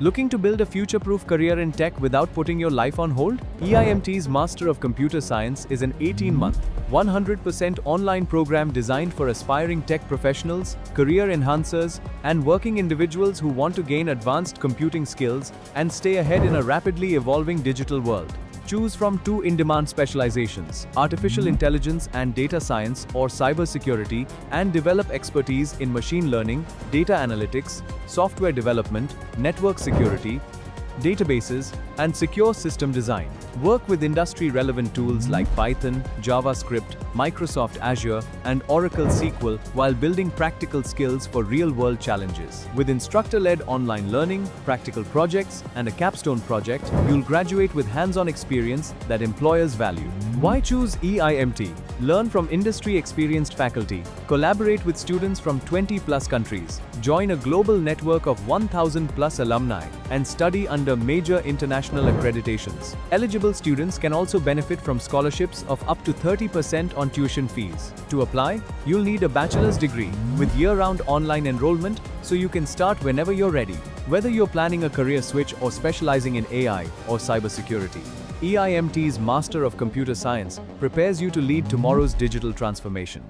Looking to build a future-proof career in tech without putting your life on hold? EIMT's Master of Computer Science is an 18-month, 100% online program designed for aspiring tech professionals, career enhancers, and working individuals who want to gain advanced computing skills and stay ahead in a rapidly evolving digital world. Choose from 2 in-demand specializations, artificial intelligence and data science or cybersecurity, and develop expertise in machine learning, data analytics, software development, network security, databases, and secure system design. Work with industry-relevant tools like Python, JavaScript, Microsoft Azure, and Oracle SQL while building practical skills for real-world challenges. With instructor-led online learning, practical projects, and a capstone project, you'll graduate with hands-on experience that employers value. Why choose EIMT? Learn from industry-experienced faculty, collaborate with students from 20+ countries, join a global network of 1,000+ alumni, and study under major international accreditations. Eligible students can also benefit from scholarships of up to 30% on tuition fees. To apply, you'll need a bachelor's degree with year-round online enrollment, so you can start whenever you're ready. Whether you're planning a career switch or specializing in AI or cybersecurity, EIMT's Master of Computer Science prepares you to lead tomorrow's digital transformation.